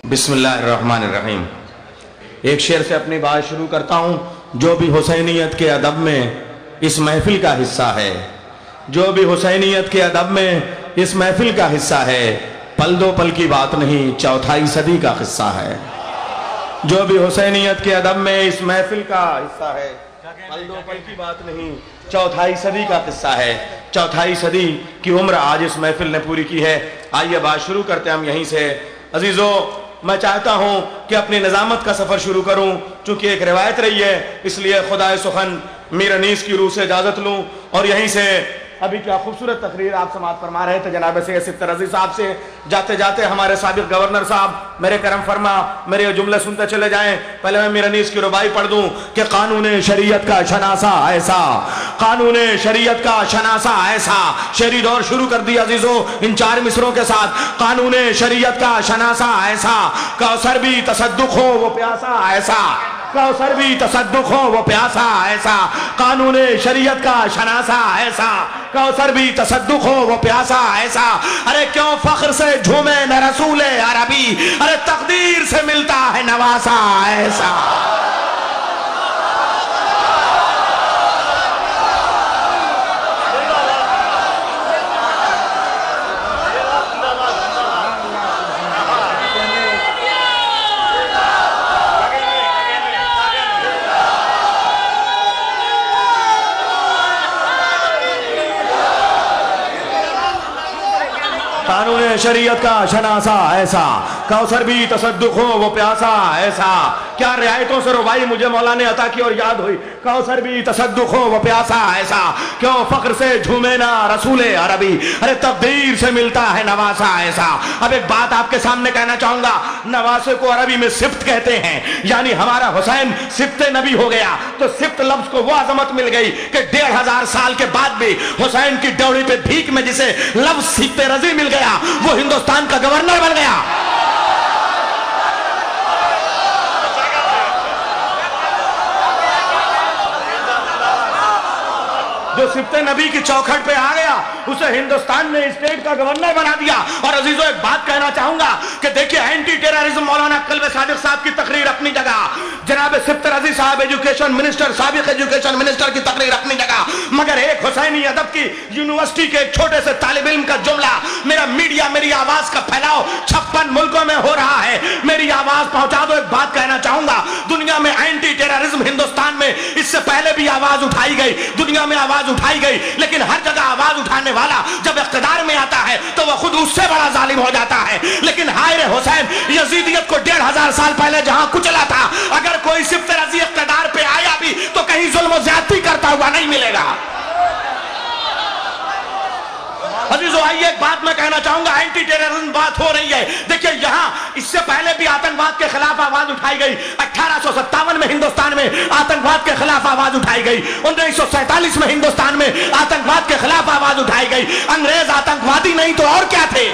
بسم اللہ الرحمن الرحیم۔ ایک شعر سے اپنی بات شروع کرتا ہوں۔ جو بھی حسینیت کے ادب میں اس محفل کا حصہ ہے، جو بھی حسینیت کے ادب میں اس محفل کا حصہ ہے، پل دو پل کی بات نہیں، چوتھائی صدی کا قصہ ہے۔ جو بھی حسینیت کے ادب میں اس محفل کا حصہ ہے، پل دو پل کی بات نہیں، چوتھائی صدی کا قصہ ہے۔ چوتھائی صدی کی عمر آج اس محفل نے پوری کی ہے۔ آئیے بات شروع کرتے ہیں ہم یہیں سے۔ عزیزو، میں چاہتا ہوں کہ اپنی نظامت کا سفر شروع کروں، چونکہ ایک روایت رہی ہے، اس لیے خدائے سخن میر انیس کی روح سے اجازت لوں اور یہیں سے ابھی کیا خوبصورت تقریر آپ سماعت فرما رہے تھے جناب سید ستر عزیز صاحب سے، جاتے جاتے ہمارے سابق گورنر صاحب میرے کرم فرما میرے یہ جملے سنتے چلے جائیں۔ پہلے میں میر انیس کی ربائی پڑھ دوں کہ قانون شریعت کا شناسہ ایسا، قانون شریعت کا شناسہ ایسا۔ شعری دور شروع کر دیا عزیزو ان چار مصروں کے ساتھ۔ قانون شریعت کا شناسہ ایسا، کوثر بھی تصدق ہو وہ پیاسا ایسا، کوثر بھی تصدق ہو وہ پیاسا ایسا۔ قانون شریعت کا شناسہ ایسا، کوثر بھی تصدق ہو وہ پیاسا ایسا۔ ارے کیوں فخر سے جھومے نہ رسول عربی، ارے تقدیر سے ملتا ہے نواسا ایسا۔ قانون شریعت کا شناسہ ایسا، کوثر بھی تصدق ہو وہ پیاسا ایسا۔ کیا رعایتوں سے ربائی مجھے مولا نے عطا کی اور یاد ہوئی۔ کوثر بھی تصدق ہو وہ پیاسا ایسا، کیوں فخر سے جھومے نا رسول عربی، ارے تقدیر سے ملتا ہے نواسا ایسا۔ اب ایک بات آپ کے سامنے کہنا چاہوں گا، نواسے کو عربی میں صفت کہتے ہیں، یعنی ہمارا حسین صفت نبی ہو گیا تو صفت لفظ کو وہ عظمت مل گئی کہ 1500 سال کے بعد بھی حسین کی ڈوڑی پہ بھیک میں جسے لفظ صفت رضی مل گیا وہ ہندوستان کا گورنر بن گیا۔ جو صفت نبی کی چوکھٹ پہ آ گیا اسے ہندوستان نے اسٹیٹ کا گورنر بنا دیا۔ اور عزیزو ایک بات کہنا چاہوں گا کہ دیکھیں اینٹی ٹیررزم مولانا قلب صادق صاحب کی تقریر اپنی جگہ، جناب ستر عزیز صاحب ایجوکیشن منسٹر، سابق ایجوکیشن منسٹر کی تقریر اپنی جگہ، مگر ایک حسینی ادب کی یونیورسٹی کے ایک چھوٹے سے طالب علم کا جملہ، میرا میڈیا میری آواز کا پھیلاؤ 56 ملکوں میں ہو رہا ہے، میری آواز پہنچا دو۔ ایک بات کہنا چاہوں گا، دنیا میں اینٹی ٹیررزم ہندوستان میں اس سے پہلے بھی آواز اٹھائی گئی، دنیا میں آواز اٹھائی گئی، لیکن ہر جگہ آواز اٹھانے والا جب اقتدار میں آتا ہے تو وہ خود اس سے بڑا ظالم ہو جاتا ہے۔ لیکن ہائے حسین یزیدیت کو 1500 سال پہلے جہاں کچلا تھا، اگر کوئی صفت رضی اقتدار پہ آیا بھی تو کہیں ظلم و زیادتی کرتا ہوا نہیں ملے گا۔ عزیزو آئیے ایک بات میں کہنا چاہوں گا، اینٹی ٹیررزم بات ہو رہی ہے، دیکھیں یہاں اس سے پہلے بھی آتنکواد کے خلاف آواز اٹھائی گئی۔ 1857 میں ہندوستان میں آتنکواد کے خلاف آواز اٹھائی گئی، 1947 میں ہندوستان میں آتنکواد کے خلاف آواز اٹھائی گئی۔ انگریز آتنکوادی نہیں تو اور کیا تھے؟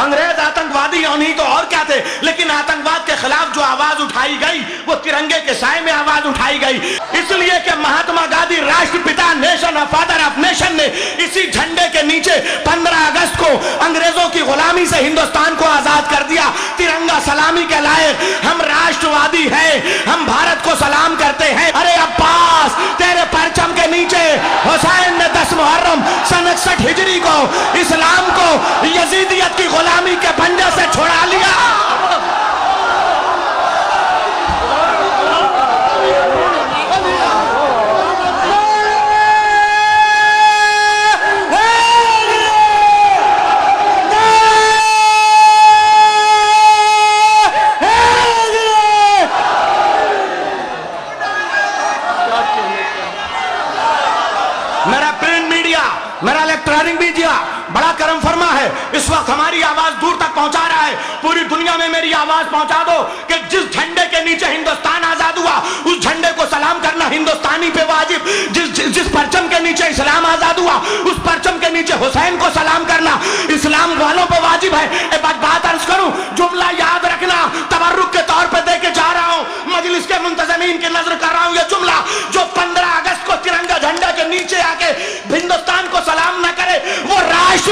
انگریز آتنکوادی نہیں تو اور کیا تھے؟ لیکن آتنکواد کے خلاف جو آواز اٹھائی گئی وہ ترنگے کے سائے میں آواز اٹھائی گئی، اس لیے کہ مہاتما گاندھی راشٹر پتا نیشن اور فادر آف نیشن نے اسی جھنڈے کے نیچے 15 اگست کو انگریزوں کی غلامی سے ہندوستان کو آزاد کر دیا۔ ترنگا سلامی کے لائق، ہم راشٹروادی ہیں، ہم بھارت کو سلام کرتے ہیں۔ ارے عباس تیرے پرچم کے نیچے حسین نے 10 محرم سن 61 ہجری کو اسلام کو یزیدیت کی غلامی کے پنجے سے چھڑا لیا۔ میرا پرنٹ میڈیا، میرا الیکٹرانک میڈیا بڑا کرم فرما ہے، اس وقت ہماری آواز دور تک پہنچا رہا ہے۔ پوری دنیا میں میری آواز پہنچا دو کہ جس جھنڈے کے نیچے ہندوستان آزاد ہوا اس جھنڈے کو سلام کرنا ہندوستانی پہ واجب، جس پرچم کے نیچے اسلام آزاد ہوا اس پرچم کے نیچے حسین کو سلام کرنا اسلام والوں پہ واجب ہے۔ ایک بات عرض کروں، جملہ یاد رکھنا، تبرک کے طور پہ دے کے جا رہا ہوں، مجلس کے منتظمین کی نظر کر رہا ہوں، یہ جملہ جو 15 اگست کو ترنگا جھنڈا کے نیچے آ کے ہندوستان کو سلام نہ کرے وہ راشٹر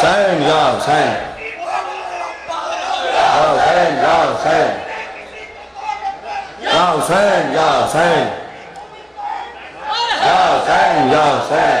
Hussein, ya Hussein, ya Hussein, ya Hussein, ya Hussein, ya Hussein, ya Hussein, ya Hussein.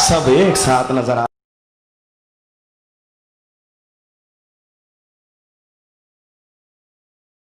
سب ایک ساتھ نظر آ